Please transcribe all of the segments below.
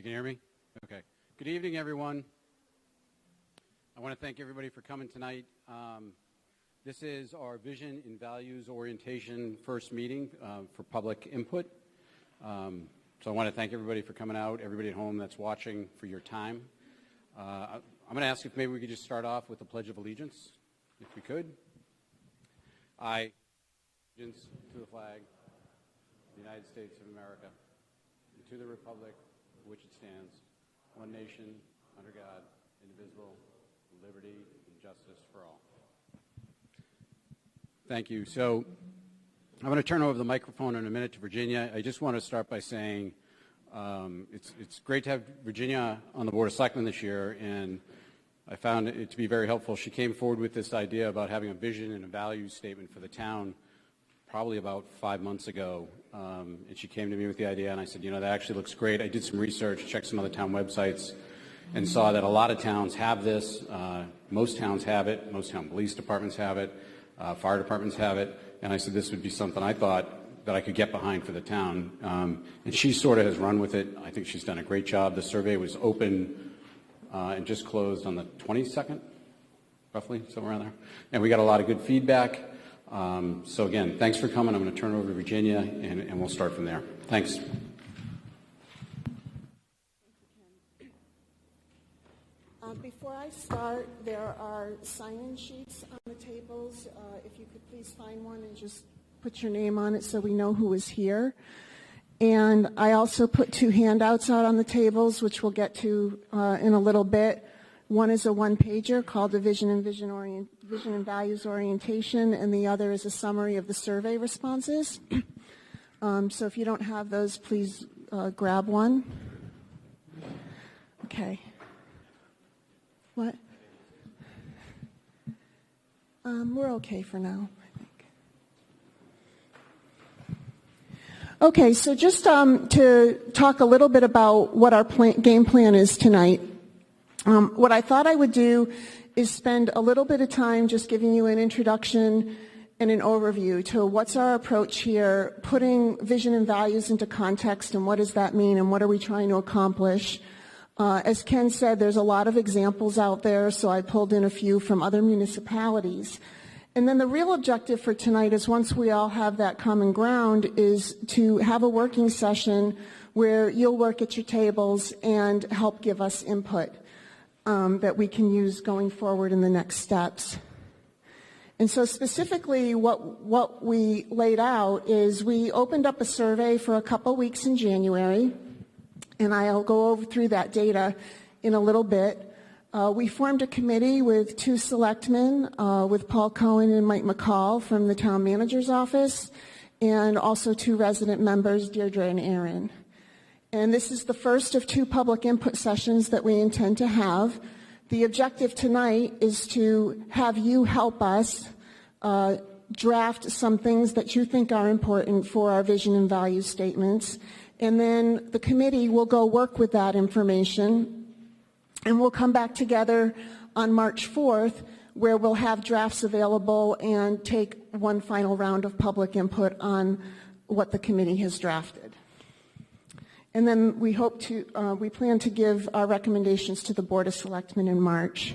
You can hear me? Okay. Good evening, everyone. I want to thank everybody for coming tonight. This is our Vision and Values Orientation first meeting for public input. So I want to thank everybody for coming out, everybody at home that's watching, for your time. I'm going to ask if maybe we could just start off with the Pledge of Allegiance, if we could. I allegiance to the flag of the United States of America, and to the republic for which it stands, one nation, under God, indivisible, with liberty and justice for all. Thank you. So I'm going to turn over the microphone in a minute to Virginia. I just want to start by saying it's great to have Virginia on the Board of Selectmen this year, and I found it to be very helpful. She came forward with this idea about having a vision and a values statement for the town probably about 5 months ago, and she came to me with the idea, and I said, you know, that actually looks great. I did some research, checked some other town websites, and saw that a lot of towns have this. Most towns have it. Most town police departments have it. Fire departments have it. And I said this would be something I thought that I could get behind for the town. And she sort of has run with it. I think she's done a great job. The survey was open and just closed on the 22nd, roughly, somewhere around there. And we got a lot of good feedback. So again, thanks for coming. I'm going to turn it over to Virginia, and we'll start from there. Thanks. Before I start, there are sign-in sheets on the tables. If you could please find one and just put your name on it so we know who is here. And I also put 2 handouts out on the tables, which we'll get to in a little bit. One is a one-pager called the Vision and Values Orientation, and the other is a summary of the survey responses. So if you don't have those, please grab one. Okay. What? We're okay for now, I think. Okay, so just to talk a little bit about what our game plan is tonight. What I thought I would do is spend a little bit of time just giving you an introduction and an overview to what's our approach here, putting vision and values into context, and what does that mean, and what are we trying to accomplish. As Ken said, there's a lot of examples out there, so I pulled in a few from other municipalities. And then the real objective for tonight is, once we all have that common ground, is to have a working session where you'll work at your tables and help give us input that we can use going forward in the next steps. And so specifically what we laid out is we opened up a survey for a couple weeks in January, and I'll go through that data in a little bit. We formed a committee with 2 selectmen, with Paul Cohen and Mike McCall from the town manager's office, and also 2 resident members, Deirdre and Aaron. And this is the first of 2 public input sessions that we intend to have. The objective tonight is to have you help us draft some things that you think are important for our vision and value statements. And then the committee will go work with that information, and we'll come back together on March 4th, where we'll have drafts available and take one final round of public input on what the committee has drafted. And then we plan to give our recommendations to the Board of Selectmen in March.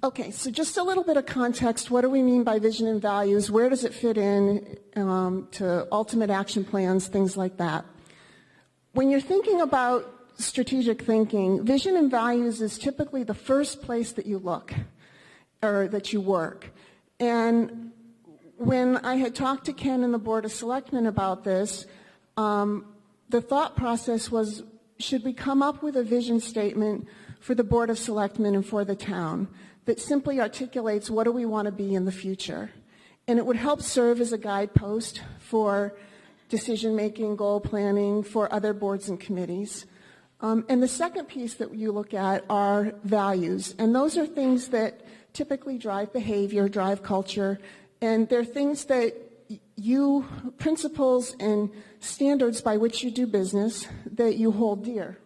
Okay, so just a little bit of context. What do we mean by vision and values? Where does it fit in to ultimate action plans, things like that? When you're thinking about strategic thinking, vision and values is typically the first place that you look or that you work. And when I had talked to Ken and the Board of Selectmen about this, the thought process was, should we come up with a vision statement for the Board of Selectmen and for the town that simply articulates what do we want to be in the future? And it would help serve as a guidepost for decision-making, goal planning for other boards and committees. And the second piece that you look at are values. And those are things that typically drive behavior, drive culture, and they're things that principles and standards by which you do business that you hold dear.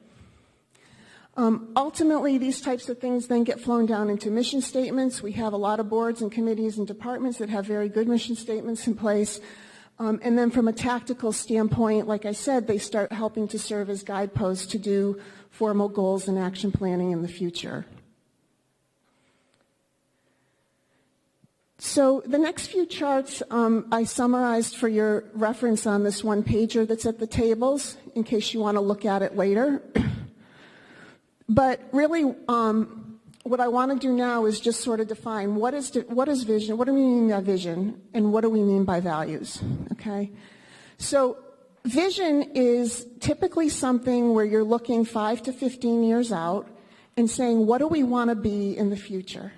Ultimately, these types of things then get flown down into mission statements. We have a lot of boards and committees and departments that have very good mission statements in place. And then from a tactical standpoint, like I said, they start helping to serve as guideposts to do formal goals and action planning in the future. So the next few charts I summarized for your reference on this one pager that's at the tables in case you want to look at it later. But really what I want to do now is just sort of define what is vision, what do we mean by vision, and what do we mean by values, okay? So vision is typically something where you're looking 5 to 15 years out and saying, what do we want to be in the future?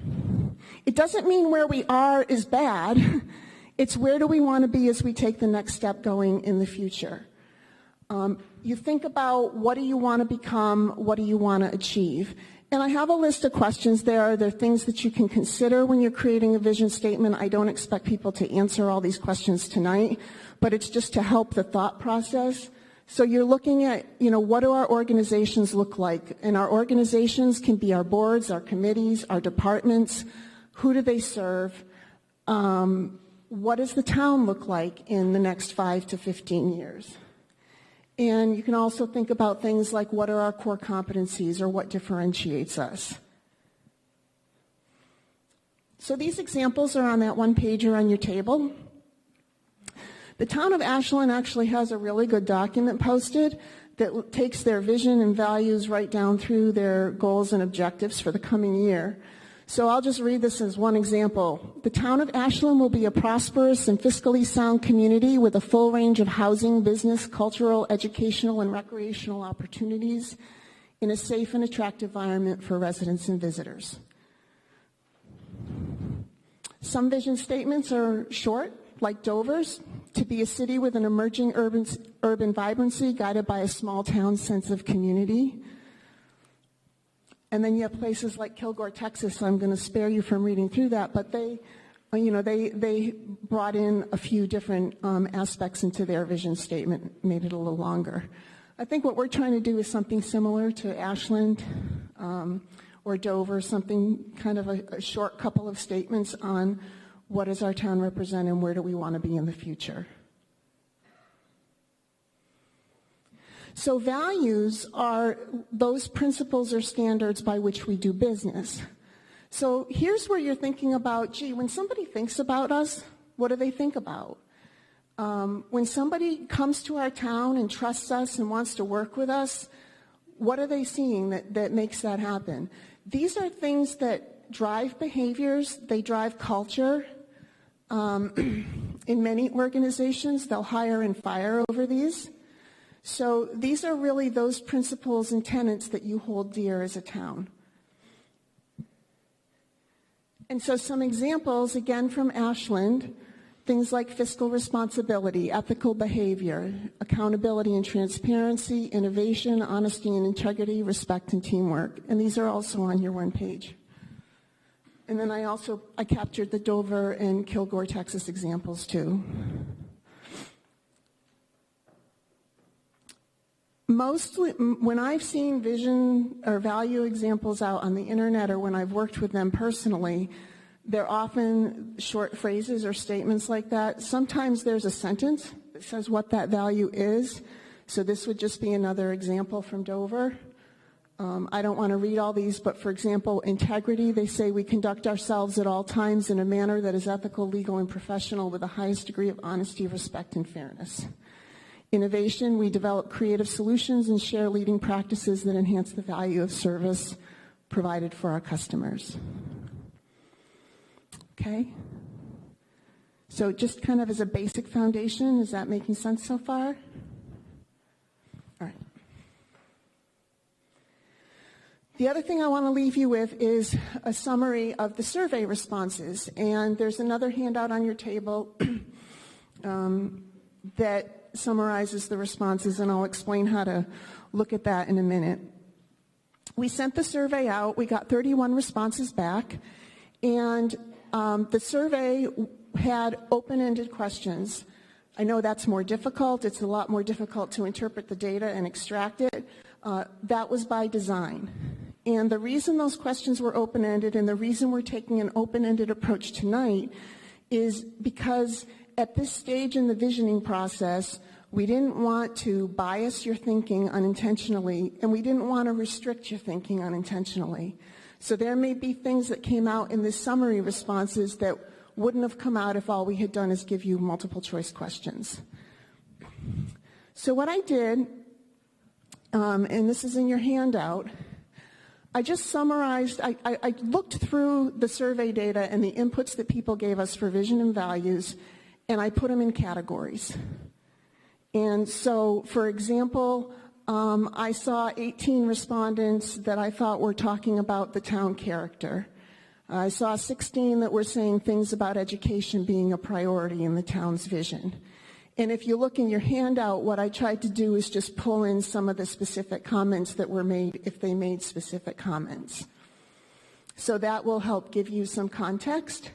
It doesn't mean where we are is bad. It's where do we want to be as we take the next step going in the future. You think about what do you want to become, what do you want to achieve. And I have a list of questions there. They're things that you can consider when you're creating a vision statement. I don't expect people to answer all these questions tonight, but it's just to help the thought process. So you're looking at, what do our organizations look like? And our organizations can be our boards, our committees, our departments. Who do they serve? What does the town look like in the next 5 to 15 years? And you can also think about things like what are our core competencies or what differentiates us. So these examples are on that one pager on your table. The town of Ashland actually has a really good document posted that takes their vision and values right down through their goals and objectives for the coming year. So I'll just read this as one example. The town of Ashland will be a prosperous and fiscally sound community with a full range of housing, business, cultural, educational, and recreational opportunities in a safe and attractive environment for residents and visitors. Some vision statements are short, like Dover's, to be a city with an emerging urban vibrancy guided by a small town sense of community. And then you have places like Kilgore, Texas. I'm going to spare you from reading through that, but they brought in a few different aspects into their vision statement, made it a little longer. I think what we're trying to do is something similar to Ashland or Dover, something kind of a short couple of statements on what does our town represent and where do we want to be in the future. So values are those principles or standards by which we do business. So here's where you're thinking about, when somebody thinks about us, what do they think about? When somebody comes to our town and trusts us and wants to work with us, what are they seeing that makes that happen? These are things that drive behaviors, they drive culture. In many organizations, they'll hire and fire over these. So these are really those principles and tenets that you hold dear as a town. And so some examples, again from Ashland, things like fiscal responsibility, ethical behavior, accountability and transparency, innovation, honesty and integrity, respect and teamwork. And these are also on your one page. And then I captured the Dover and Kilgore, Texas examples too. Mostly, when I've seen vision or value examples out on the internet or when I've worked with them personally, they're often short phrases or statements like that. Sometimes there's a sentence that says what that value is. So this would just be another example from Dover. I don't want to read all these, but for example, integrity, they say we conduct ourselves at all times in a manner that is ethical, legal, and professional with the highest degree of honesty, respect, and fairness. Innovation, we develop creative solutions and share leading practices that enhance the value of service provided for our customers. Okay? So just kind of as a basic foundation, is that making sense so far? All right. The other thing I want to leave you with is a summary of the survey responses. And there's another handout on your table that summarizes the responses, and I'll explain how to look at that in a minute. We sent the survey out. We got 31 responses back, and the survey had open-ended questions. I know that's more difficult. It's a lot more difficult to interpret the data and extract it. That was by design. And the reason those questions were open-ended and the reason we're taking an open-ended approach tonight is because At this stage in the visioning process, we didn't want to bias your thinking unintentionally, and we didn't want to restrict your thinking unintentionally. So there may be things that came out in the summary responses that wouldn't have come out if all we had done is give you multiple choice questions. So what I did, and this is in your handout, I just summarized, I looked through the survey data and the inputs that people gave us for vision and values, and I put them in categories. And so, for example, I saw 18 respondents that I thought were talking about the town character. I saw 16 that were saying things about education being a priority in the town's vision. And if you look in your handout, what I tried to do is just pull in some of the specific comments that were made if they made specific comments. So that will help give you some context.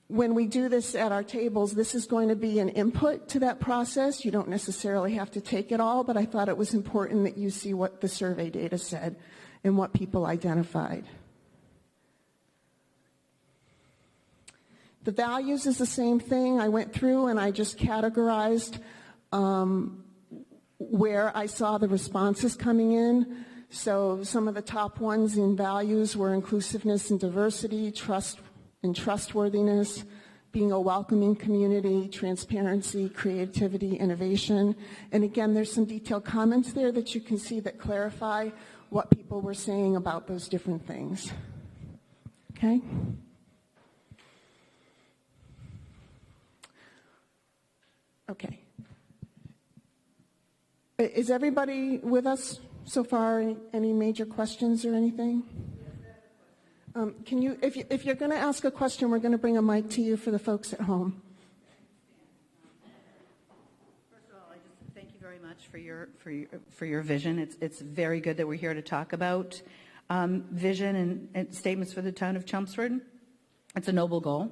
When we do this at our tables, this is going to be an input to that process. You don't necessarily have to take it all, but I thought it was important that you see what the survey data said and what people identified. The values is the same thing. I went through and I just categorized where I saw the responses coming in. So some of the top ones in values were inclusiveness and diversity, trust and trustworthiness, being a welcoming community, transparency, creativity, innovation. And again, there's some detailed comments there that you can see that clarify what people were saying about those different things. Okay? Okay. Is everybody with us so far? Any major questions or anything? Can you, if you're going to ask a question, we're going to bring a mic to you for the folks at home. First of all, I just thank you very much for your vision. It's very good that we're here to talk about vision and statements for the town of Chelmsford. It's a noble goal.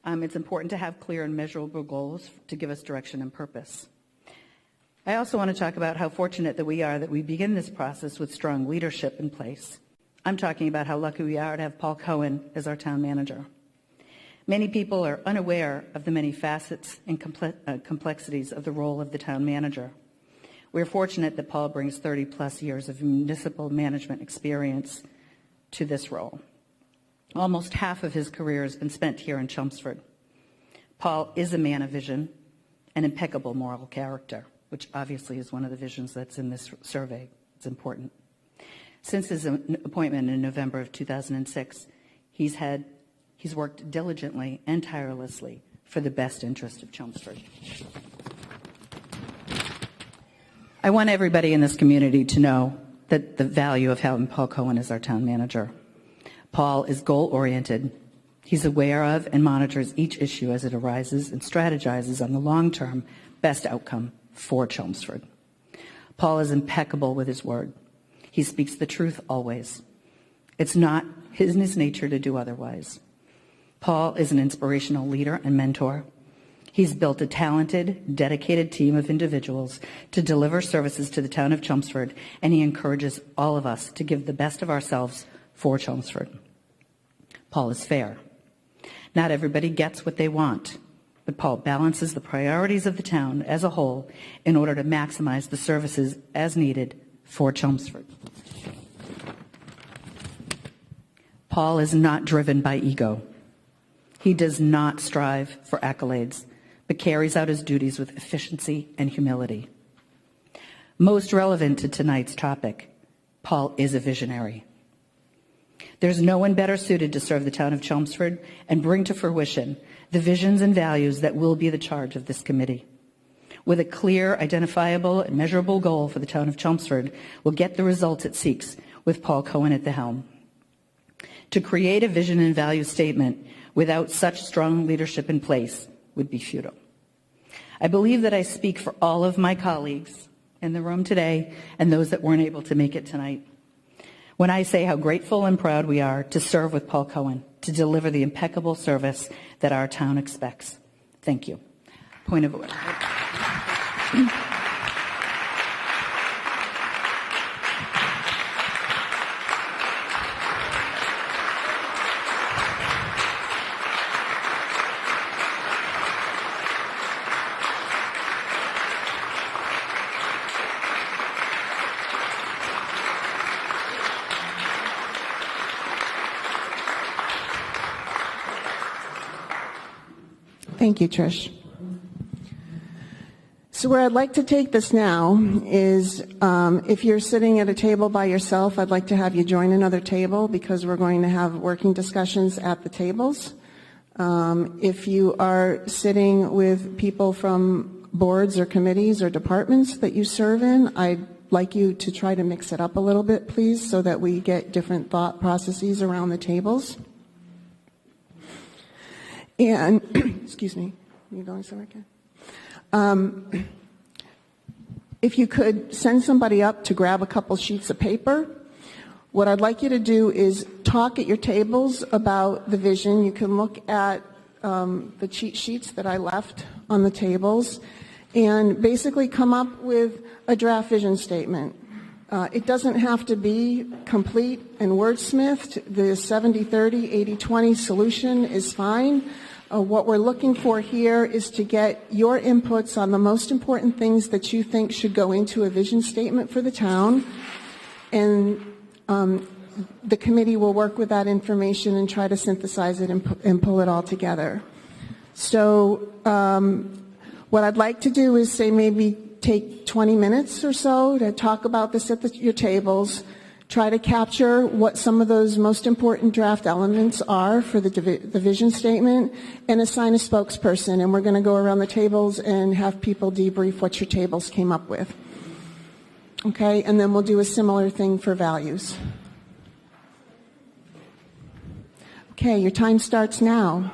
It's important to have clear and measurable goals to give us direction and purpose. I also want to talk about how fortunate that we are that we begin this process with strong leadership in place. I'm talking about how lucky we are to have Paul Cohen as our town manager. Many people are unaware of the many facets and complexities of the role of the town manager. We're fortunate that Paul brings 30 plus years of municipal management experience to this role. Almost half of his career has been spent here in Chelmsford. Paul is a man of vision and impeccable moral character, which obviously is one of the visions that's in this survey. It's important. Since his appointment in November of 2006, he's worked diligently and tirelessly for the best interest of Chelmsford. I want everybody in this community to know that the value of having Paul Cohen as our town manager. Paul is goal-oriented. He's aware of and monitors each issue as it arises and strategizes on the long-term best outcome for Chelmsford. Paul is impeccable with his word. He speaks the truth always. It's not in his nature to do otherwise. Paul is an inspirational leader and mentor. He's built a talented, dedicated team of individuals to deliver services to the town of Chelmsford, and he encourages all of us to give the best of ourselves for Chelmsford. Paul is fair. Not everybody gets what they want, but Paul balances the priorities of the town as a whole in order to maximize the services as needed for Chelmsford. Paul is not driven by ego. He does not strive for accolades, but carries out his duties with efficiency and humility. Most relevant to tonight's topic, Paul is a visionary. There's no one better suited to serve the town of Chelmsford and bring to fruition the visions and values that will be the charge of this committee. With a clear, identifiable, and measurable goal for the town of Chelmsford will get the results it seeks with Paul Cohen at the helm. To create a vision and value statement without such strong leadership in place would be futile. I believe that I speak for all of my colleagues in the room today and those that weren't able to make it tonight when I say how grateful and proud we are to serve with Paul Cohen to deliver the impeccable service that our town expects. Thank you. Point of order. Thank you, Trish. So where I'd like to take this now is if you're sitting at a table by yourself, I'd like to have you join another table because we're going to have working discussions at the tables. If you are sitting with people from boards or committees or departments that you serve in, I'd like you to try to mix it up a little bit, please, so that we get different thought processes around the tables. And, excuse me, are you going somewhere, Ken? If you could send somebody up to grab a couple sheets of paper, what I'd like you to do is talk at your tables about the vision. You can look at the cheat sheets that I left on the tables and basically come up with a draft vision statement. It doesn't have to be complete and wordsmithed. The 70-30, 80-20 solution is fine. What we're looking for here is to get your inputs on the most important things that you think should go into a vision statement for the town. And the committee will work with that information and try to synthesize it and pull it all together. So what I'd like to do is say maybe take 20 minutes or so to talk about this at your tables, try to capture what some of those most important draft elements are for the vision statement, and assign a spokesperson. And we're going to go around the tables and have people debrief what your tables came up with. Okay, and then we'll do a similar thing for values. Okay, your time starts now.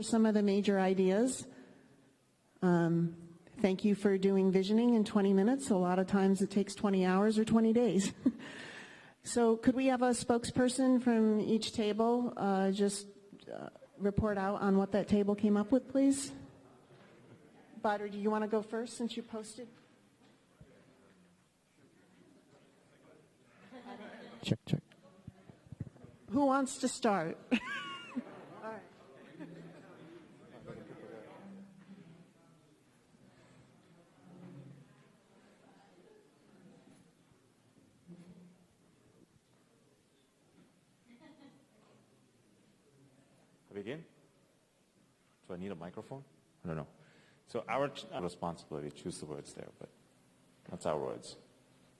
some of the major ideas. Thank you for doing visioning in 20 minutes. A lot of times it takes 20 hours or 20 days. So could we have a spokesperson from each table report out on what that table came up with, please? Badr, do you want to go first since you posted? Check. Who wants to start? Begin? Do I need a microphone? I don't know. So our responsibility to choose the words there, but that's our words.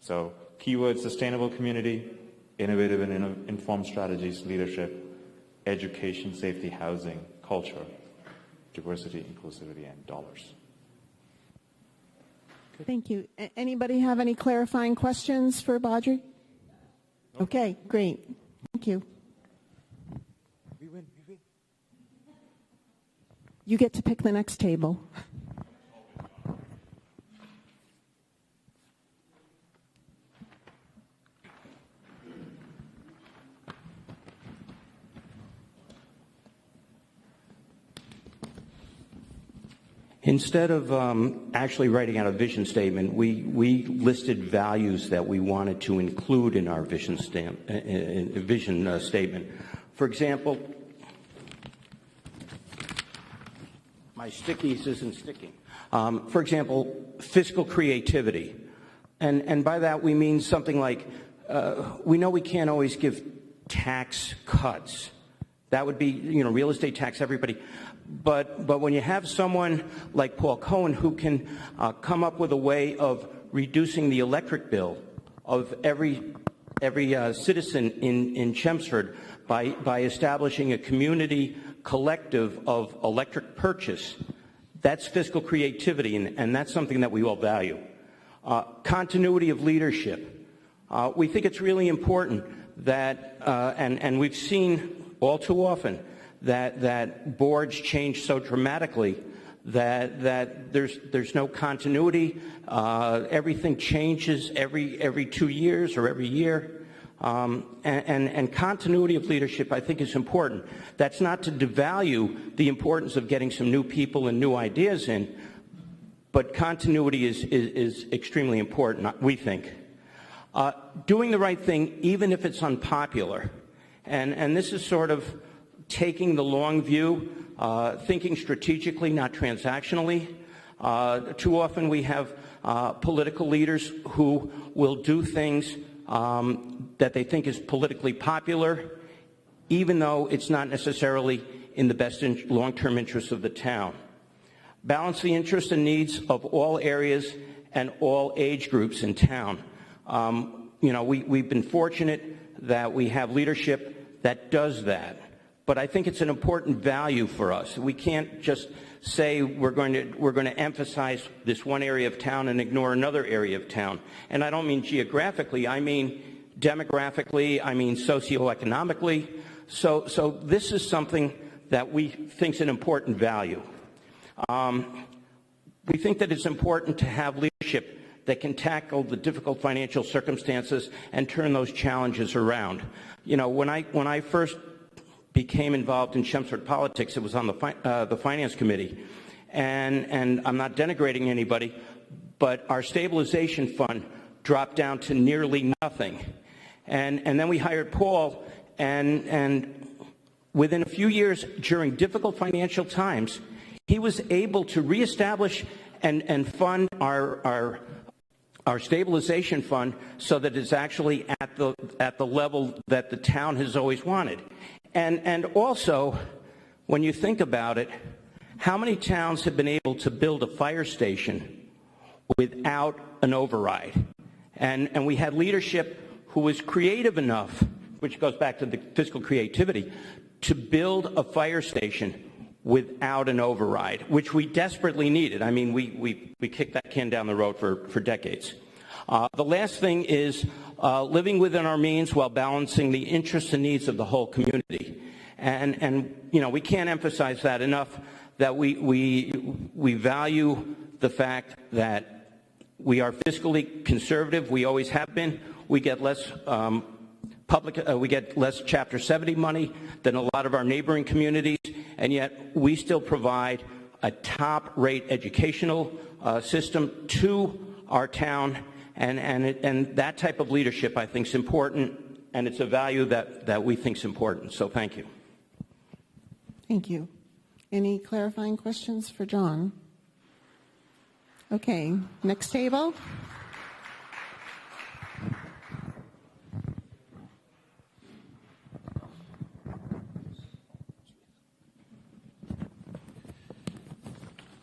So keywords: sustainable community, innovative and informed strategies, leadership, education, safety, housing, culture, diversity, inclusivity, and dollars. Thank you. Anybody have any clarifying questions for Badr? Okay, great. Thank you. We win. You get to pick the next table. Instead of actually writing out a vision statement, we listed values that we wanted to include in our vision statement. For example, my stickies isn't sticking. For example, fiscal creativity. And by that we mean something like, we know we can't always give tax cuts. That would be, real estate tax, everybody. But when you have someone like Paul Cohen who can come up with a way of reducing the electric bill of every citizen in Chelmsford by establishing a community collective of electric purchase, that's fiscal creativity, and that's something that we all value. Continuity of leadership. We think it's really important that, and we've seen all too often, that boards change so dramatically that there's no continuity. Everything changes every 2 years or every year. And continuity of leadership, I think, is important. That's not to devalue the importance of getting some new people and new ideas in, but continuity is extremely important, we think. Doing the right thing, even if it's unpopular. And this is sort of taking the long view, thinking strategically, not transactionally. Too often we have political leaders who will do things that they think is politically popular, even though it's not necessarily in the best long-term interests of the town. Balance the interests and needs of all areas and all age groups in town. We've been fortunate that we have leadership that does that. But I think it's an important value for us. We can't just say we're going to emphasize this one area of town and ignore another area of town. And I don't mean geographically, I mean demographically, I mean socioeconomically. So this is something that we think is an important value. We think that it's important to have leadership that can tackle the difficult financial circumstances and turn those challenges around. When I first became involved in Chelmsford politics, it was on the Finance Committee. And I'm not denigrating anybody, but our stabilization fund dropped down to nearly nothing. And then we hired Paul, and within a few years, during difficult financial times, he was able to reestablish and fund our stabilization fund so that it's actually at the level that the town has always wanted. And also, when you think about it, how many towns have been able to build a fire station without an override? And we had leadership who was creative enough, which goes back to the fiscal creativity, to build a fire station without an override, which we desperately needed. I mean, we kicked that can down the road for decades. The last thing is living within our means while balancing the interests and needs of the whole community. And you know, we can't emphasize that enough, that we value the fact that we are fiscally conservative. We always have been. We get less we get less Chapter 70 money than a lot of our neighboring communities, and yet we still provide a top-rate educational system to our town, and that type of leadership, I think, is important, and it's a value that we think is important. So thank you. Thank you. Any clarifying questions for John? Okay, next table.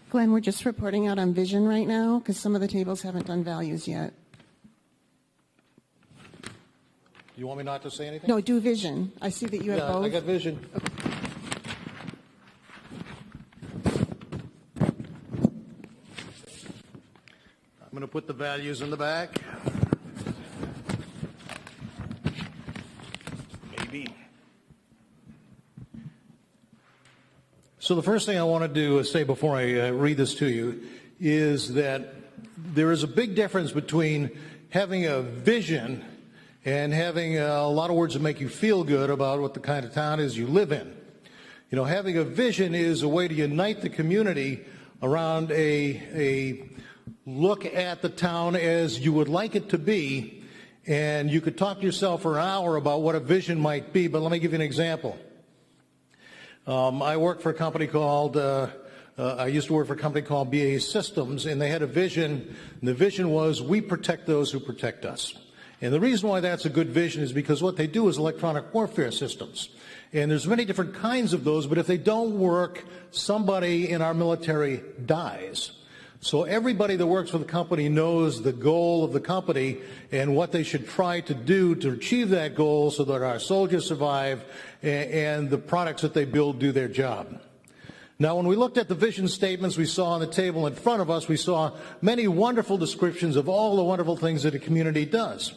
Glenn, we're just reporting out on vision right now because some of the tables haven't done values yet. You want me not to say anything? No, do vision. I see that you have Yeah, both. I got vision. I'm going to put the values in the back. Maybe. So the first thing I want to do is say before I read this to you is that there is a big difference between having a vision and having a lot of words that make you feel good about what the kind of town is you live in. You know, having a vision is a way to unite the community around a look at the town as you would like it to be, and you could talk to yourself for an hour about what a vision might be, but let me give you an example. I worked for a company called, I used to work for a company called BAE Systems, and they had a vision, and the vision was, we protect those who protect us. And the reason why that's a good vision is because what they do is electronic warfare systems. And there's many different kinds of those, but if they don't work, somebody in our military dies. So everybody that works for the company knows the goal of the company and what they should try to do to achieve that goal so that our soldiers survive and the products that they build do their job. Now, when we looked at the vision statements we saw on the table in front of us, we saw many wonderful descriptions of all the wonderful things that a community does.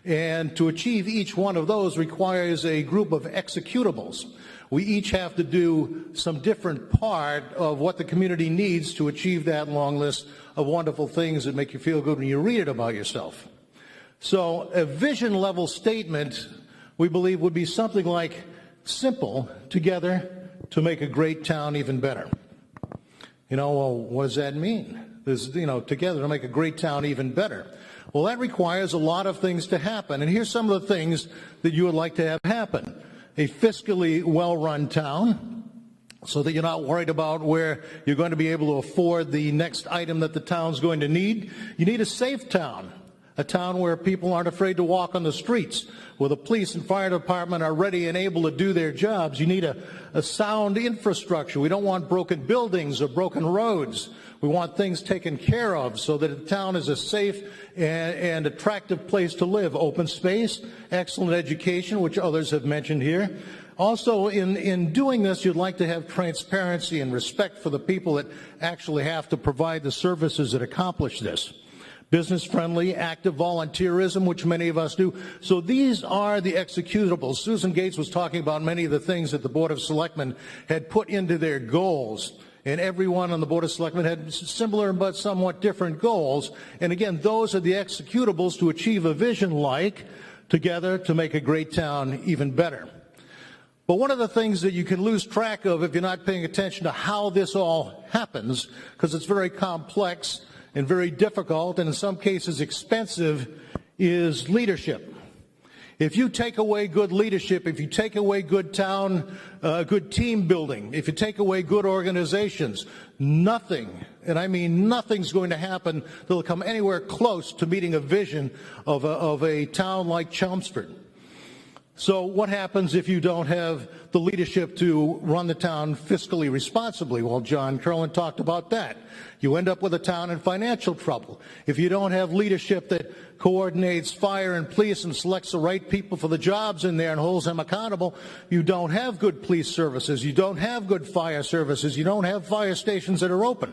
And to achieve each one of those requires a group of executables. We each have to do some different part of what the community needs to achieve that long list of wonderful things that make you feel good when you read it about yourself. So a vision level statement, we believe, would be something like simple, together to make a great town even better. You know, well, what does that mean? Together to make a great town even better. Well, that requires a lot of things to happen. And here's some of the things that you would like to have happen. A fiscally well-run town, so that you're not worried about where you're going to be able to afford the next item that the town's going to need. You need a safe town, a town where people aren't afraid to walk on the streets, where the police and fire department are ready and able to do their jobs. You need a sound infrastructure. We don't want broken buildings or broken roads. We want things taken care of so that the town is a safe and attractive place to live. Open space, excellent education, which others have mentioned here. Also, in doing this, you'd like to have transparency and respect for the people that actually have to provide the services that accomplish this. Business-friendly, active volunteerism, which many of us do. So these are the executables. Susan Gates was talking about many of the things that the Board of Selectmen had put into their goals. And everyone on the Board of Selectmen had similar but somewhat different goals. And again, those are the executables to achieve a vision like together to make a great town even better. But one of the things that you can lose track of if you're not paying attention to how this all happens, because it's very complex and very difficult and in some cases expensive, is leadership. If you take away good leadership, if you take away good good team building, if you take away good organizations, nothing, and I mean nothing's going to happen that'll come anywhere close to meeting a vision of a town like Chelmsford. So what happens if you don't have the leadership to run the town fiscally responsibly? Well, John Curlin talked about that. You end up with a town in financial trouble. If you don't have leadership that coordinates fire and police and selects the right people for the jobs in there and holds them accountable, you don't have good police services. You don't have good fire services. You don't have fire stations that are open.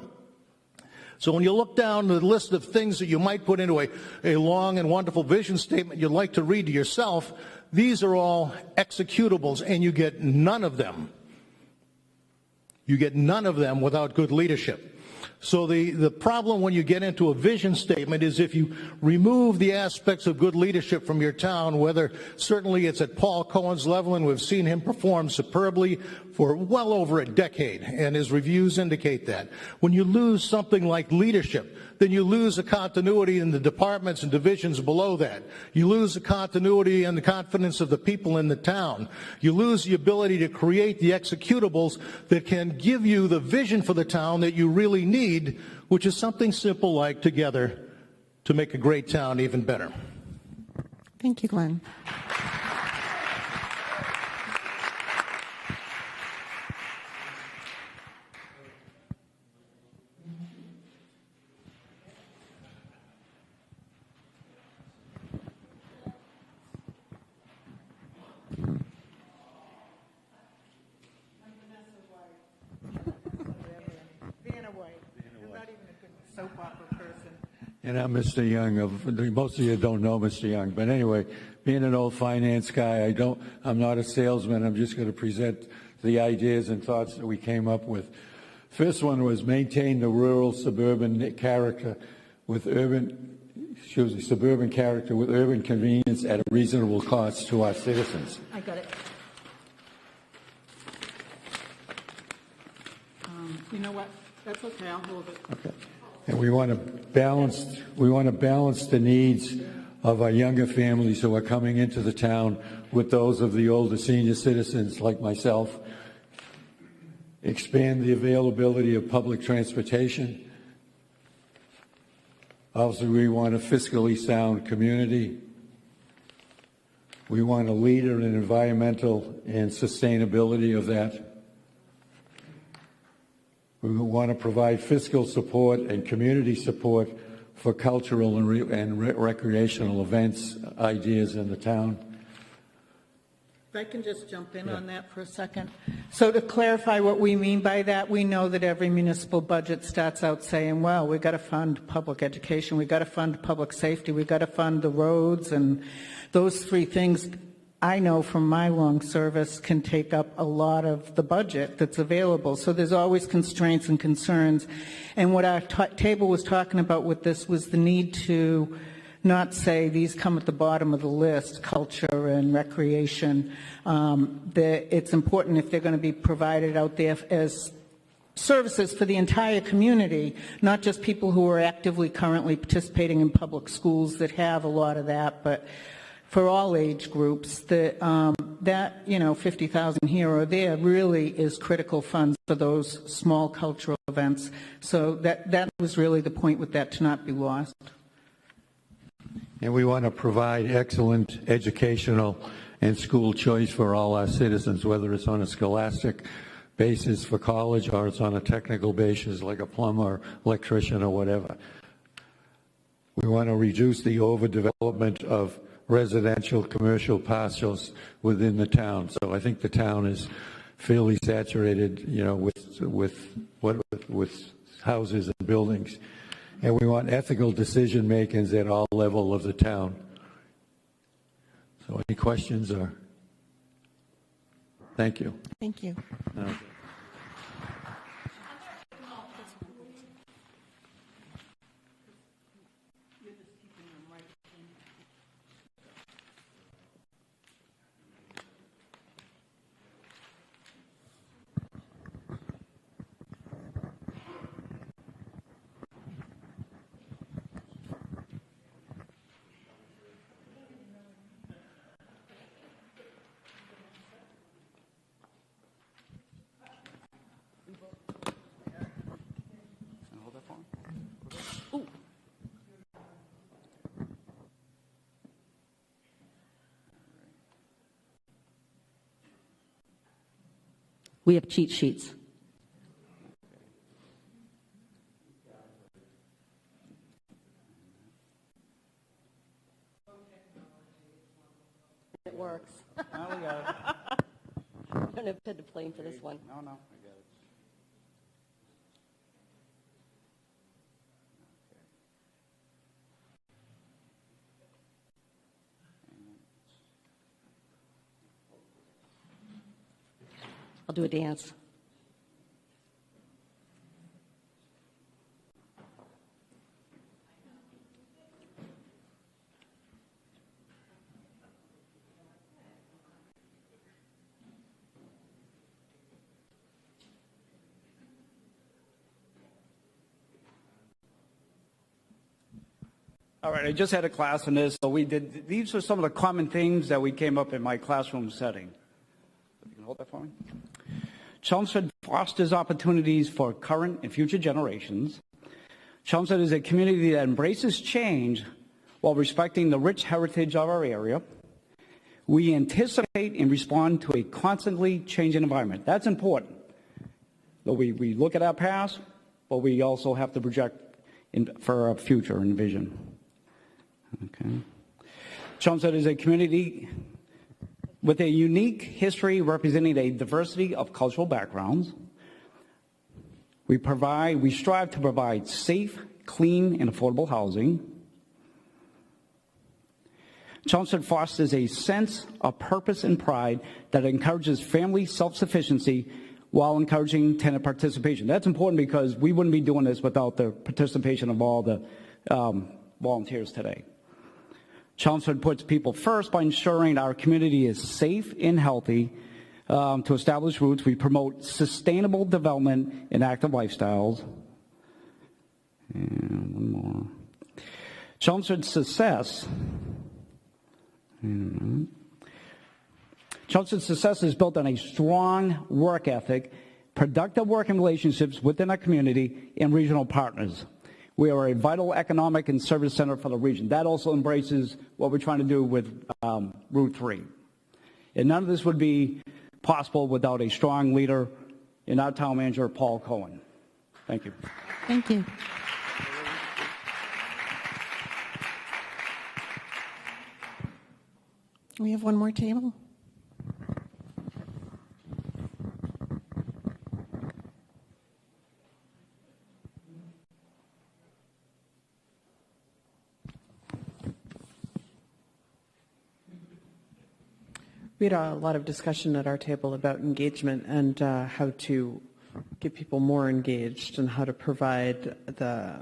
So when you look down the list of things that you might put into a long and wonderful vision statement you'd like to read to yourself, These are all executables, and you get none of them. You get none of them without good leadership. So the problem when you get into a vision statement is if you remove the aspects of good leadership from your town, whether certainly it's at Paul Cohen's level, and we've seen him perform superbly for well over a decade, and his reviews indicate that. When you lose something like leadership, then you lose the continuity in the departments and divisions below that. You lose the continuity and the confidence of the people in the town. You lose the ability to create the executables that can give you the vision for the town that you really need, which is something simple like together to make a great town even better. Thank you, Glenn. And I'm Mr. Young. Most of you don't know Mr. Young, but anyway, being an old finance guy, I'm not a salesman. I'm just going to present the ideas and thoughts that we came up with. First one was maintain the rural suburban character with suburban character with urban convenience at a reasonable cost to our citizens. I got it. You know what? That's okay. I'll hold it. Okay. And we want to balance the needs of our younger families who are coming into the town with those of the older senior citizens like myself. Expand the availability of public transportation. Also, we want a fiscally sound community. We want a leader in environmental and sustainability of that. We want to provide fiscal support and community support for cultural and recreational events, ideas in the town. If I can just jump in on that for a second. So to clarify what we mean by that, we know that every municipal budget starts out saying, well, we've got to fund public education, we've got to fund public safety, we've got to fund the roads, and those three things I know from my long service can take up a lot of the budget that's available. So there's always constraints and concerns. And what our table was talking about with this was the need to not say these come at the bottom of the list, culture and recreation. That it's important if they're going to be provided out there as services for the entire community, not just people who are actively currently participating in public schools that have a lot of that, but for all age groups, that 50,000 here or there really is critical funds for those small cultural events. So that was really the point with that, to not be lost. And we want to provide excellent educational and school choice for all our citizens, whether it's on a scholastic basis for college or it's on a technical basis like a plumber, electrician, or whatever. We want to reduce the overdevelopment of residential commercial parcels within the town. So I think the town is fairly saturated, with houses and buildings. And we want ethical decision makings at all levels of the town. So any questions or? Thank you. Thank you. We have cheat sheets. It works. I don't have to blame for this one. No, I get it. I'll do a dance. All right, I just had a class on this, so these are some of the common themes that we came up in my classroom setting. You can hold that for me. Chelmsford fosters opportunities for current and future generations. Chelmsford is a community that embraces change while respecting the rich heritage of our area. We anticipate and respond to a constantly changing environment. That's important. So we look at our past, but we also have to project for our future and vision. Okay. Chelmsford is a community with a unique history representing a diversity of cultural backgrounds. We strive to provide safe, clean, and affordable housing. Chelmsford fosters a sense of purpose and pride that encourages family self-sufficiency while encouraging tenant participation. That's important because we wouldn't be doing this without the participation of all the volunteers today. Chelmsford puts people first by ensuring our community is safe and healthy. To establish roots, we promote sustainable development and active lifestyles. And one more. Chelmsford's success. Chelmsford's success is built on a strong work ethic, productive working relationships within our community, and regional partners. We are a vital economic and service center for the region. That also embraces what we're trying to do with Route 3. And none of this would be possible without a strong leader in our town manager, Paul Cohen. Thank you. Thank you. We have one more table. We had a lot of discussion at our table about engagement and how to get people more engaged and how to provide the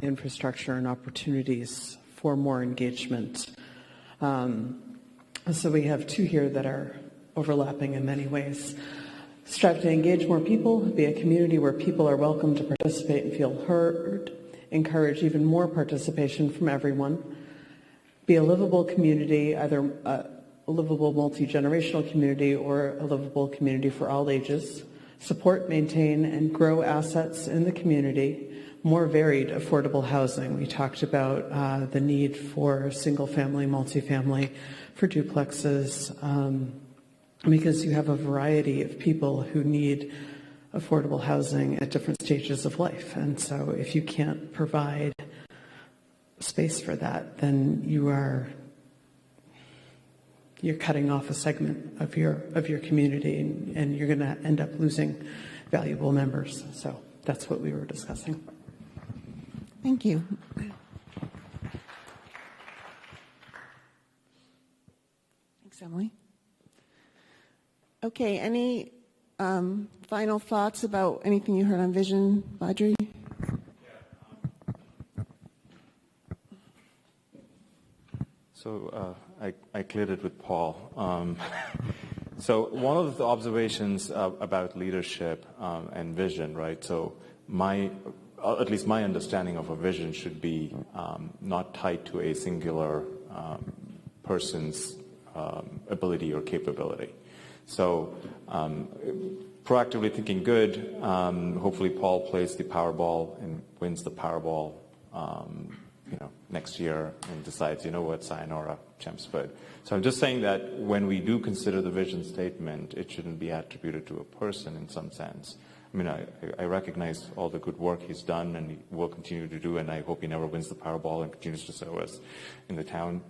infrastructure and opportunities for more engagement. So we have two here that are overlapping in many ways. Strive to engage more people, be a community where people are welcome to participate and feel heard, encourage even more participation from everyone, be a livable community, either a livable multi-generational community or a livable community for all ages, support, maintain, and grow assets in the community, more varied affordable housing. We talked about the need for single-family, multifamily, for duplexes, because you have a variety of people who need affordable housing at different stages of life. And so if you can't provide space for that, then you're cutting off a segment of your community, and you're going to end up losing valuable members. So that's what we were discussing. Thank you. Thanks, Emily. Okay, any final thoughts about anything you heard on vision, Badri? So I cleared it with Paul. So one of the observations about leadership and vision, right? So at least my understanding of a vision should be not tied to a singular person's ability or capability. So proactively thinking good, hopefully Paul plays the Powerball and wins the Powerball next year and decides, what, sayonara, Chelmsford. So I'm just saying that when we do consider the vision statement, it shouldn't be attributed to a person in some sense. I mean, I recognize all the good work he's done and he will continue to do, and I hope he never wins the Powerball and continues to serve us in the town,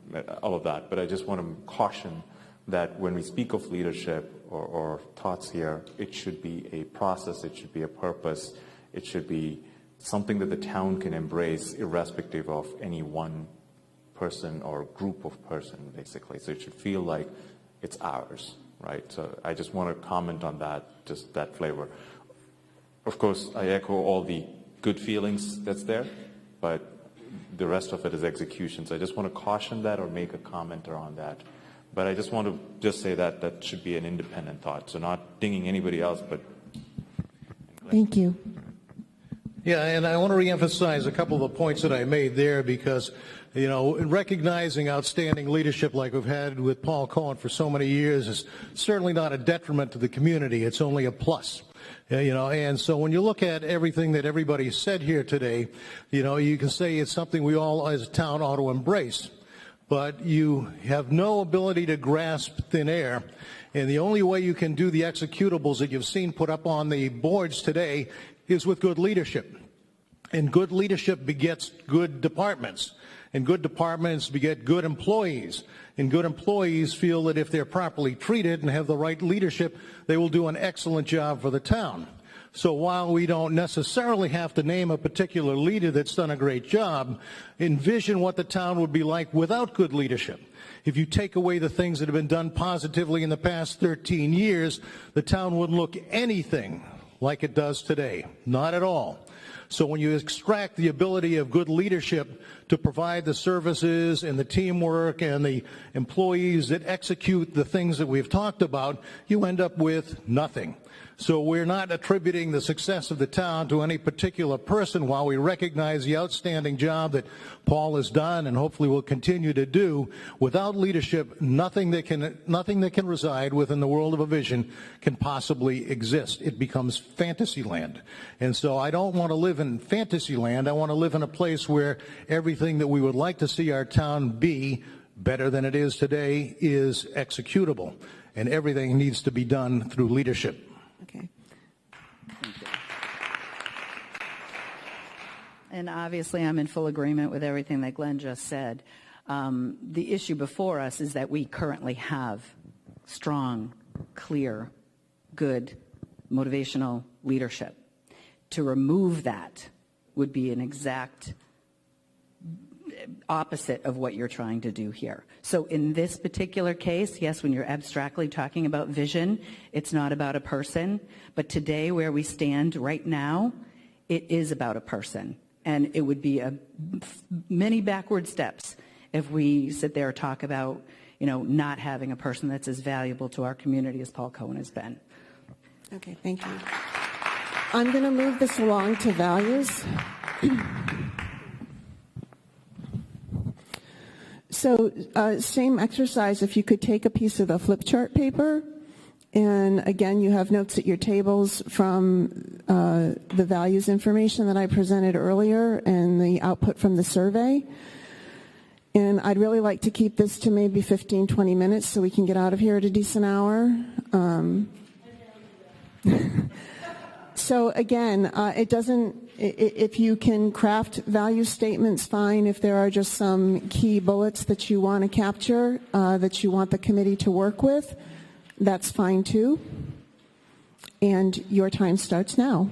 all of that. But I just want to caution that when we speak of leadership or thoughts here, it should be a process, it should be a purpose, it should be something that the town can embrace irrespective of any one person or group of person, basically. So it should feel like it's ours, right? So I just want to comment on that, just that flavor. Of course, I echo all the good feelings that's there, but the rest of it is execution. So I just want to caution that or make a comment around that. But I just want to just say that that should be an independent thought. So not dinging anybody else, but. Thank you. Yeah, and I want to reemphasize a couple of the points that I made there because, you know, recognizing outstanding leadership like we've had with Paul Cohen for so many years is certainly not a detriment to the community. It's only a plus. You know, and so when you look at everything that everybody said here today, you know, you can say it's something we all as a town ought to embrace. But you have no ability to grasp thin air. And the only way you can do the executables that you've seen put up on the boards today is with good leadership. And good leadership begets good departments. And good departments beget good employees. And good employees feel that if they're properly treated and have the right leadership, they will do an excellent job for the town. So while we don't necessarily have to name a particular leader that's done a great job, envision what the town would be like without good leadership. If you take away the things that have been done positively in the past 13 years, the town wouldn't look anything like it does today. Not at all. So when you extract the ability of good leadership to provide the services and the teamwork and the employees that execute the things that we've talked about, you end up with nothing. So we're not attributing the success of the town to any particular person while we recognize the outstanding job that Paul has done and hopefully will continue to do. Without leadership, nothing that can reside within the world of a vision can possibly exist. It becomes fantasy land. And so I don't want to live in fantasy land. I want to live in a place where everything that we would like to see our town be better than it is today is executable. And everything needs to be done through leadership. Okay. And obviously, I'm in full agreement with everything that Glenn just said. The issue before us is that we currently have strong, clear, good, motivational leadership. To remove that would be an exact opposite of what you're trying to do here. So in this particular case, yes, when you're abstractly talking about vision, it's not about a person. But today, where we stand right now, it is about a person. And it would be many backward steps if we sit there and talk about, you know, not having a person that's as valuable to our community as Paul Cohen has been. Okay, thank you. I'm going to move this along to values. So same exercise, if you could take a piece of the flip chart paper, and again, you have notes at your tables from the values information that I presented earlier and the output from the survey. And I'd really like to keep this to maybe 15, 20 minutes so we can get out of here at a decent hour. So again, it doesn't, if you can craft value statements, fine. If there are just some key bullets that you want to capture, that you want the committee to work with, that's fine too. And your time starts now.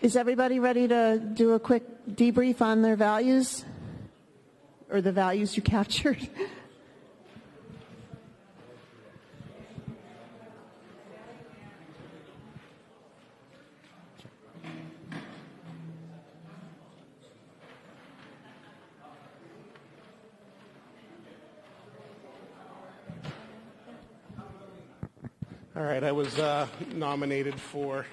Is everybody ready to do a quick debrief on their values? Or the values you captured? All right, I was nominated for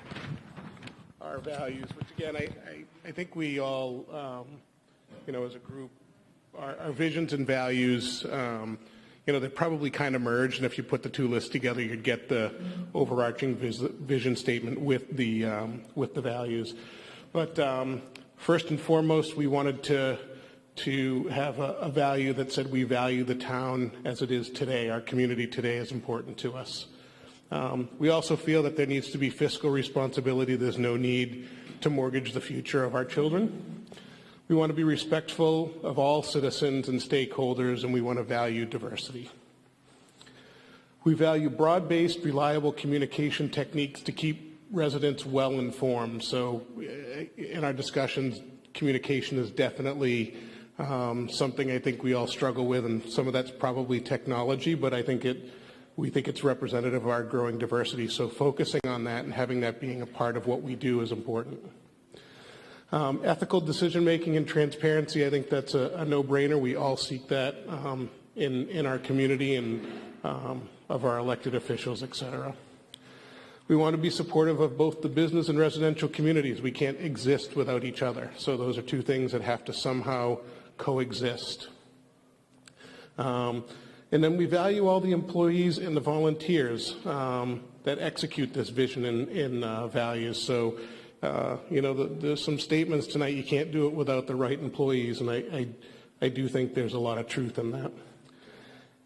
our values, which again, I think we all, as a group, our visions and values, they probably kind of merge, and if you put the two lists together, you'd get the overarching vision statement with the values. But first and foremost, we wanted to have a value that said we value the town as it is today. Our community today is important to us. We also feel that there needs to be fiscal responsibility. There's no need to mortgage the future of our children. We want to be respectful of all citizens and stakeholders, and we want to value diversity. We value broad-based, reliable communication techniques to keep residents well informed. So in our discussions, communication is definitely something I think we all struggle with, and some of that's probably technology, but we think it's representative of our growing diversity. So focusing on that and having that being a part of what we do is important. Ethical decision-making and transparency, I think that's a no-brainer. We all seek that in our community and of our elected officials, et cetera. We want to be supportive of both the business and residential communities. We can't exist without each other. So those are two things that have to somehow coexist. And then we value all the employees and the volunteers that execute this vision and values. So, there's some statements tonight, you can't do it without the right employees, and I do think there's a lot of truth in that.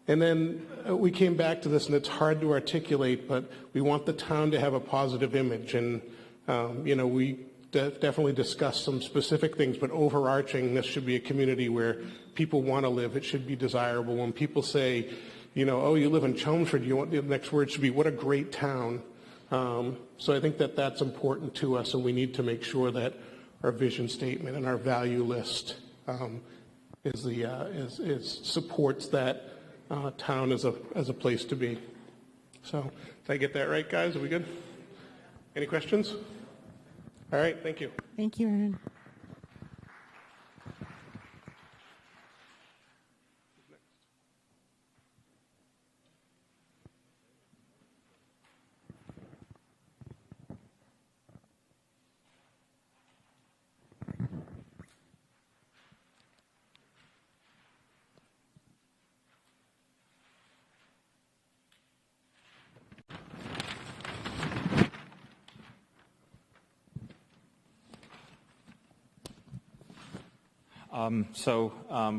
And then we came back to this, and it's hard to articulate, but we want the town to have a positive image. And, we definitely discussed some specific things, but overarching, this should be a community where people want to live. It should be desirable. When people say, oh, you live in Chelmsford, the next word should be, what a great town. So I think that that's important to us, and we need to make sure that our vision statement and our value list supports that town as a place to be. So did I get that right, guys? Are we good? Any questions? All right, thank you. Thank you, Aaron.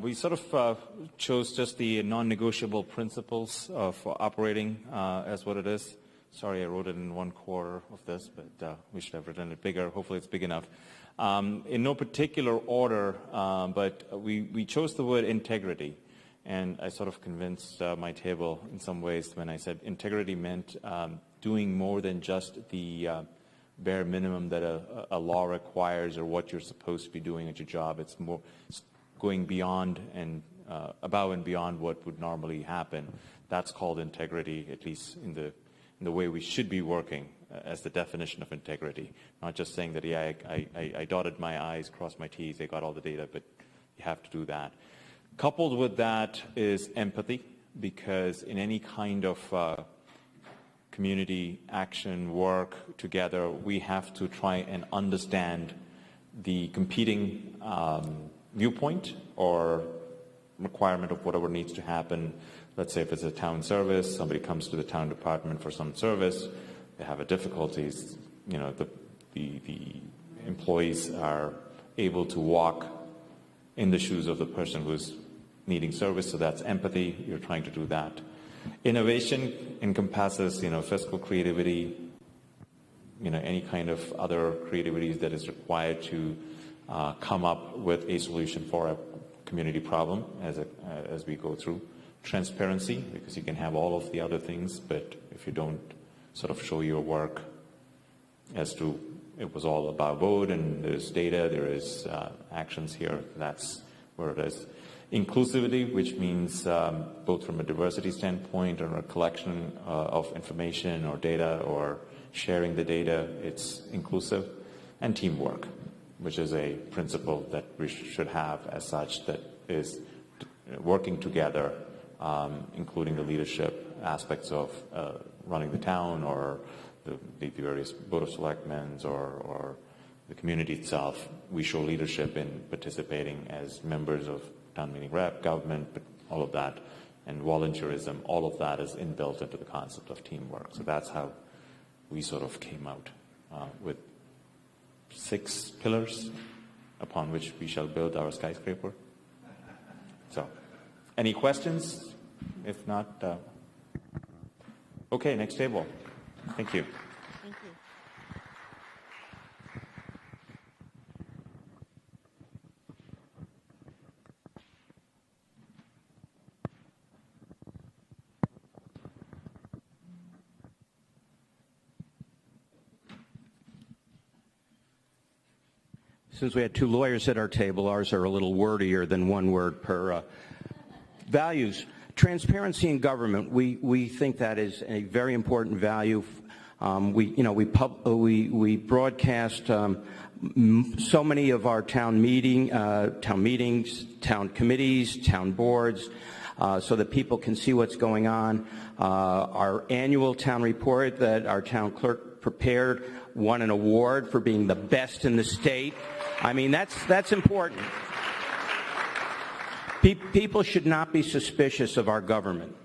We sort of chose just the non-negotiable principles for operating as what it is. Sorry, I wrote it in 1/4 of this, but we should have written it bigger. Hopefully it's big enough. In no particular order, but we chose the word integrity. And I sort of convinced my table in some ways when I said integrity meant doing more than just the bare minimum that a law requires or what you're supposed to be doing at your job. It's more going beyond and above and beyond what would normally happen. That's called integrity, at least in the way we should be working as the definition of integrity. Not just saying that, yeah, I dotted my I's, crossed my T's, I got all the data, but you have to do that. Coupled with that is empathy, because in any kind of community action work together, we have to try and understand the competing viewpoint or requirement of whatever needs to happen. Let's say if it's a town service, somebody comes to the town department for some service, they have a difficulties, the employees are able to walk in the shoes of the person who's needing service, so that's empathy. You're trying to do that. Innovation encompasses, fiscal creativity, any kind of other creativity that is required to come up with a solution for a community problem as we go through. Transparency, because you can have all of the other things, but if you don't sort of show your work as to it was all about vote and there's data, there is actions here. That's where it is. Inclusivity, which means both from a diversity standpoint or a collection of information or data or sharing the data, it's inclusive. And teamwork, which is a principle that we should have as such, that is working together, including the leadership aspects of running the town or the various board of selectmen or the community itself. We show leadership in participating as members of town meeting rep, government, but all of that, and volunteerism, all of that is inbuilt into the concept of teamwork. So that's how we sort of came out with 6 pillars upon which we shall build our skyscraper. So, any questions? If not, okay, next table. Thank you. Thank you. Since we had 2 lawyers at our table, ours are a little wordier than 1 word per values. Transparency in government, we think that is a very important value. We broadcast so many of our town meetings, town committees, town boards, so that people can see what's going on. Our annual town report that our town clerk prepared won an award for being the best in the state. I mean, that's important. People should not be suspicious of our government.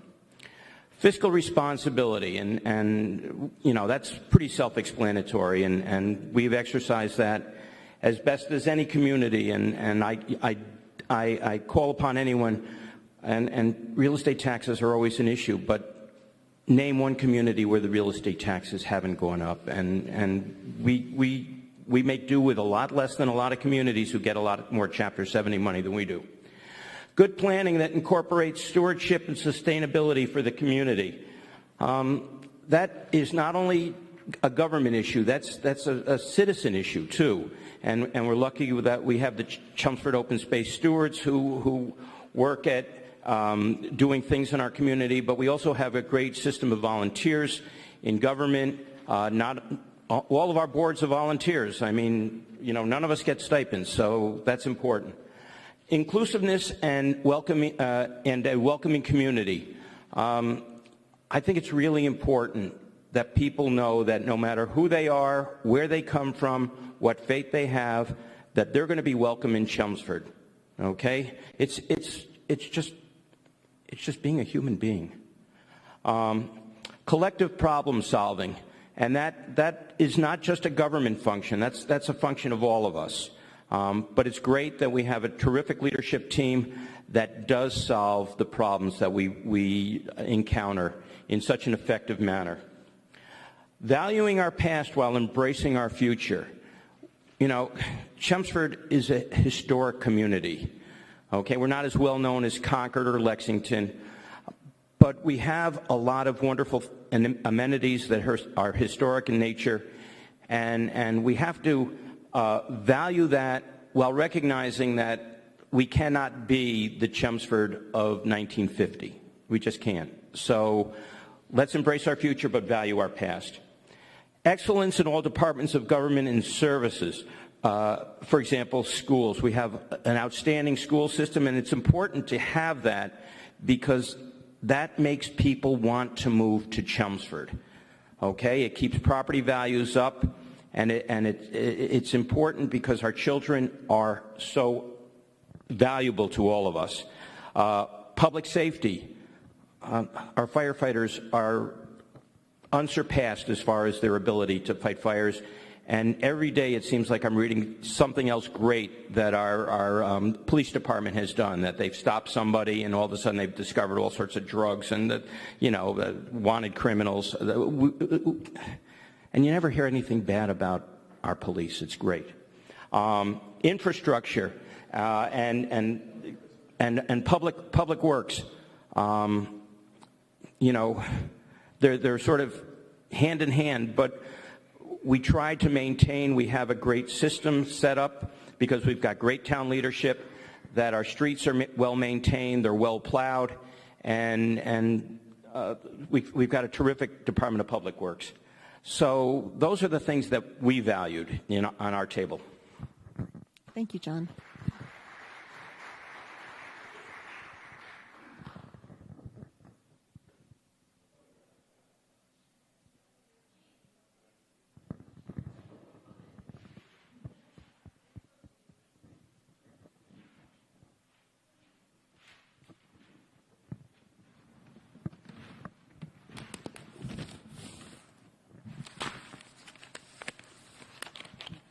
Fiscal responsibility, and that's pretty self-explanatory, and we've exercised that as best as any community, and I call upon anyone, and real estate taxes are always an issue, but name one community where the real estate taxes haven't gone up, and we make do with a lot less than a lot of communities who get a lot more Chapter 70 money than we do. Good planning that incorporates stewardship and sustainability for the community. That is not only a government issue, that's a citizen issue too. And we're lucky that we have the Chelmsford Open Space Stewards who work at doing things in our community, but we also have a great system of volunteers in government. Not all of our boards are volunteers. I mean, none of us get stipends, so that's important. Inclusiveness and welcoming and a welcoming community. I think it's really important that people know that no matter who they are, where they come from, what faith they have, that they're going to be welcome in Chelmsford. Okay? It's just being a human being. Collective problem solving, and that is not just a government function. That's a function of all of us. But it's great that we have a terrific leadership team that does solve the problems that we encounter in such an effective manner. Valuing our past while embracing our future. Chelmsford is a historic community. Okay, we're not as well known as Concord or Lexington, but we have a lot of wonderful amenities that are historic in nature, and we have to value that while recognizing that we cannot be the Chelmsford of 1950. We just can't. So let's embrace our future but value our past. Excellence in all departments of government and services. For example, schools. We have an outstanding school system, and it's important to have that because that makes people want to move to Chelmsford. Okay? It keeps property values up. And it's important because our children are so valuable to all of us. Public safety. Our firefighters are unsurpassed as far as their ability to fight fires. And every day it seems like I'm reading something else great that our police department has done, that they've stopped somebody and all of a sudden they've discovered all sorts of drugs and, wanted criminals. And you never hear anything bad about our police. It's great. Infrastructure and public works. They're sort of hand in hand, but we try to maintain, we have a great system set up because we've got great town leadership, that our streets are well maintained, they're well plowed, and we've got a terrific Department of Public Works. So those are the things that we valued on our table. Thank you, John.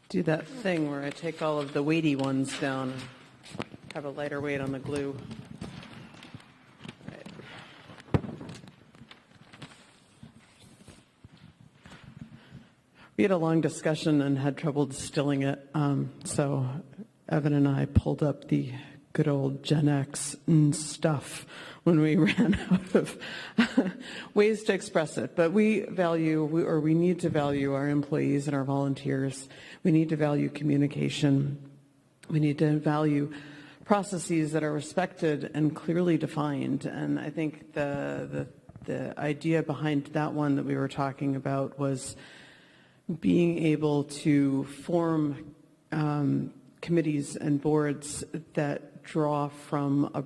Do that thing where I take all of the weighty ones down and have a lighter weight on the glue. Right. We had a long discussion and had trouble distilling it, so Evan and I pulled up the good old Gen X stuff when we ran out of ways to express it. But we need to value our employees and our volunteers. We need to value communication. We need to value processes that are respected and clearly defined. And I think the idea behind that one that we were talking about was being able to form committees and boards that draw from the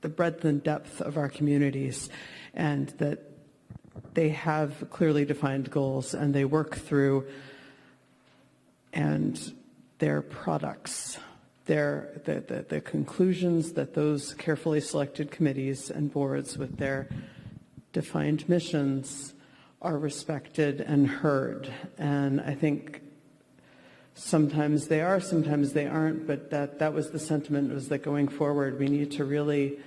breadth and depth of our communities, and that they have clearly defined goals and they work through, and their products, the conclusions that those carefully selected committees and boards with their defined missions are respected and heard. And I think sometimes they are, sometimes they aren't, but that was the sentiment, was that going forward, we need to really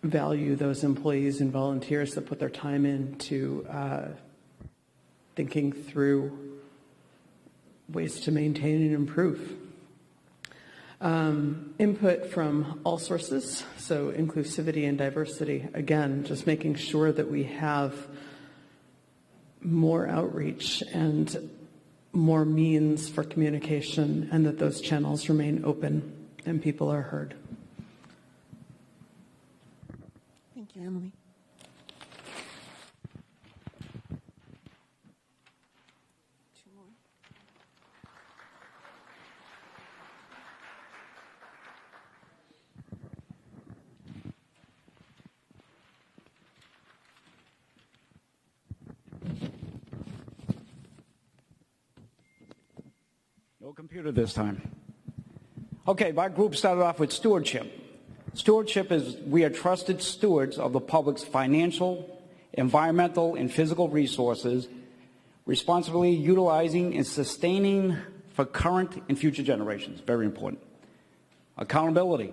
value those employees and volunteers that put their time into thinking through ways to maintain and improve. Input from all sources, so inclusivity and diversity. Again, just making sure that we have more outreach and more means for communication, and that those channels remain open and people are heard. Thank you, Emily. Two more. No computer this time. Okay, my group started off with stewardship. Stewardship is we are trusted stewards of the public's financial, environmental, and physical resources, responsibly utilizing and sustaining for current and future generations. Very important. Accountability.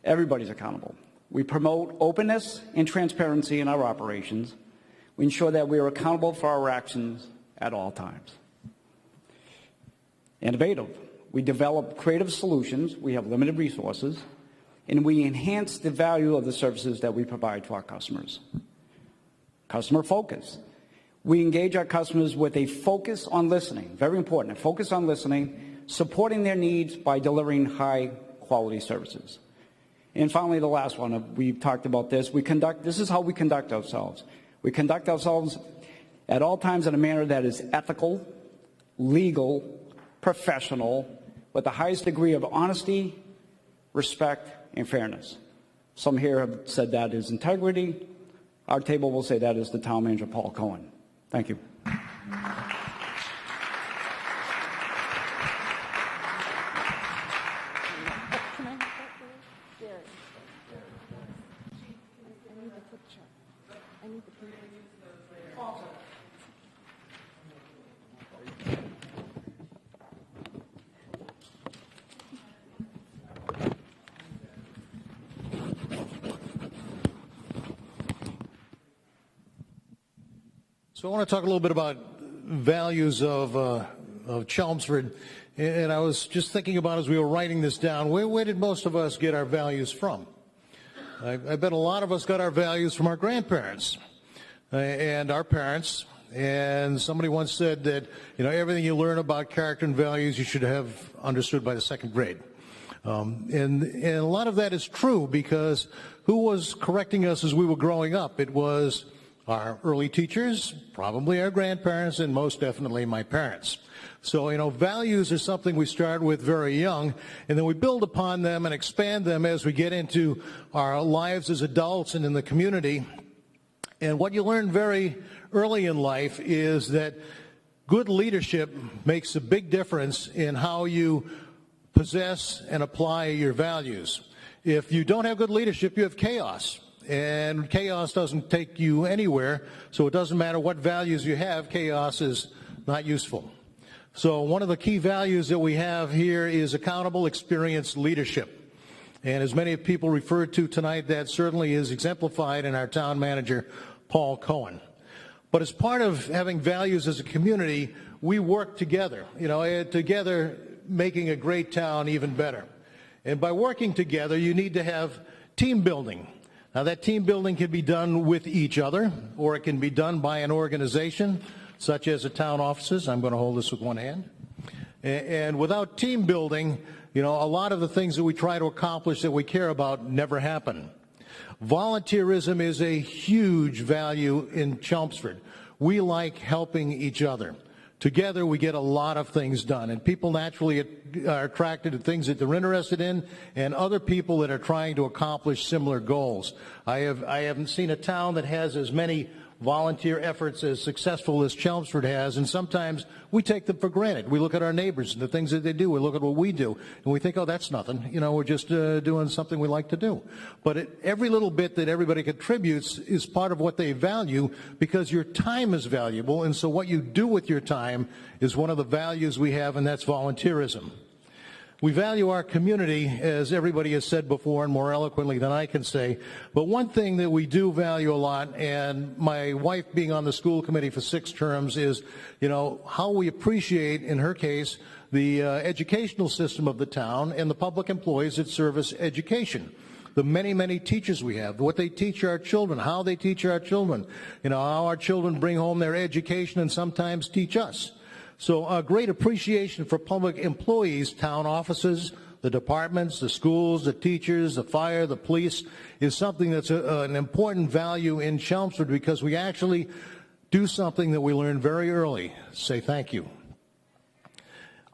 Everybody's accountable. We promote openness and transparency in our operations. We ensure that we are accountable for our actions at all times. Innovative. We develop creative solutions. We have limited resources. And we enhance the value of the services that we provide to our customers. Customer focus. We engage our customers with a focus on listening. Very important. A focus on listening, supporting their needs by delivering high-quality services. And finally, the last one, we've talked about this. This is how we conduct ourselves. We conduct ourselves at all times in a manner that is ethical, legal, professional, with the highest degree of honesty, respect, and fairness. Some here have said that is integrity. Our table will say that is the town manager, Paul Cohen. Thank you. So I want to talk a little bit about values of Chelmsford. And I was just thinking about, as we were writing this down, where did most of us get our values from? I bet a lot of us got our values from our grandparents. And our parents And somebody once said that, everything you learn about character and values you should have understood by the second grade. And a lot of that is true, because who was correcting us as we were growing up? It was our early teachers, probably our grandparents, and most definitely my parents. So, values are something we start with very young, and then we build upon them and expand them as we get into our lives as adults and in the community. And what you learn very early in life is that good leadership makes a big difference in how you possess and apply your values. If you don't have good leadership, you have chaos. And chaos doesn't take you anywhere, so it doesn't matter what values you have, chaos is not useful. So one of the key values that we have here is accountable, experienced leadership. And as many people referred to tonight, that certainly is exemplified in our town manager, Paul Cohen. But as part of having values as a community, we work together, together making a great town even better. And by working together, you need to have team building. Now, that team building can be done with each other, or it can be done by an organization, such as the town offices. I'm going to hold this with one hand. And without team building, a lot of the things that we try to accomplish that we care about never happen. Volunteerism is a huge value in Chelmsford. We like helping each other. Together, we get a lot of things done, and people naturally are attracted to things that they're interested in and other people that are trying to accomplish similar goals. I haven't seen a town that has as many volunteer efforts as successful as Chelmsford has, and sometimes we take them for granted. We look at our neighbors and the things that they do. We look at what we do, and we think, oh, that's nothing. We're just doing something we like to do. But every little bit that everybody contributes is part of what they value, because your time is valuable, and so what you do with your time is one of the values we have, and that's volunteerism. We value our community, as everybody has said before, and more eloquently than I can say. But one thing that we do value a lot, and my wife being on the school committee for 6 terms, is, how we appreciate, in her case, the educational system of the town and the public employees that service education. The many, many teachers we have, what they teach our children, how they teach our children, how our children bring home their education and sometimes teach us. So a great appreciation for public employees, town offices, the departments, the schools, the teachers, the fire, the police, is something that's an important value in Chelmsford, because we actually do something that we learn very early: say thank you.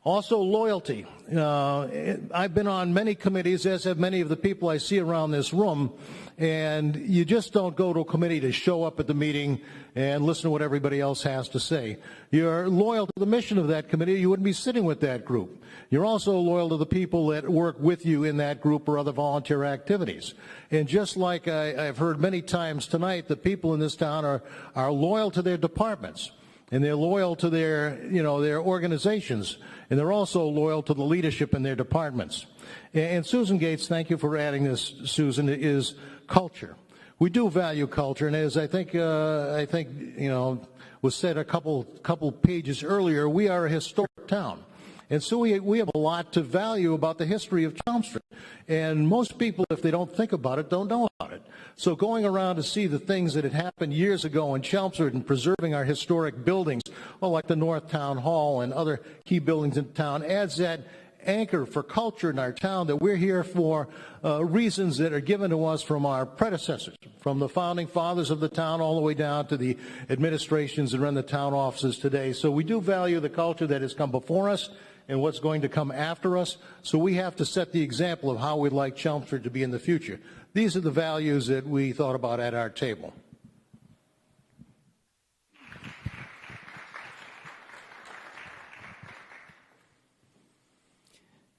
Also, loyalty. I've been on many committees, as have many of the people I see around this room, and you just don't go to a committee to show up at the meeting and listen to what everybody else has to say. You're loyal to the mission of that committee, you wouldn't be sitting with that group. You're also loyal to the people that work with you in that group or other volunteer activities. And just like I've heard many times tonight, the people in this town are loyal to their departments. And they're loyal to their organizations, and they're also loyal to the leadership in their departments. And Susan Gates, thank you for adding this, Susan, is culture. We do value culture, and as I think was said a couple pages earlier, we are a historic town. And so we have a lot to value about the history of Chelmsford. And most people, if they don't think about it, don't know about it. So going around to see the things that had happened years ago in Chelmsford and preserving our historic buildings, like the North Town Hall and other key buildings in town, adds that anchor for culture in our town, that we're here for reasons that are given to us from our predecessors, from the founding fathers of the town all the way down to the administrations that run the town offices today. So we do value the culture that has come before us and what's going to come after us. So we have to set the example of how we'd like Chelmsford to be in the future. These are the values that we thought about at our table.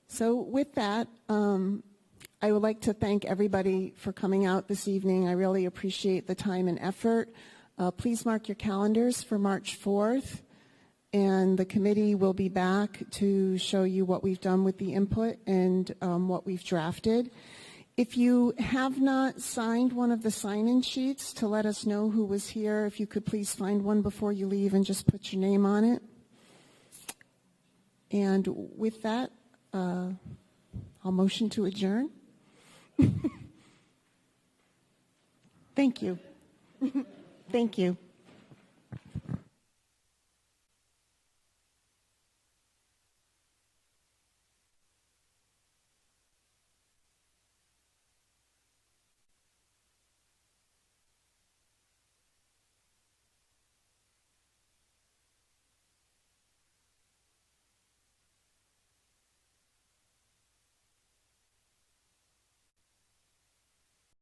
So with that, I would like to thank everybody for coming out this evening. I really appreciate the time and effort. Please mark your calendars for March 4th. And the committee will be back to show you what we've done with the input and what we've drafted. If you have not signed one of the sign-in sheets to let us know who was here, if you could please find one before you leave and just put your name on it. And with that, I'll motion to adjourn. Thank you. Thank you.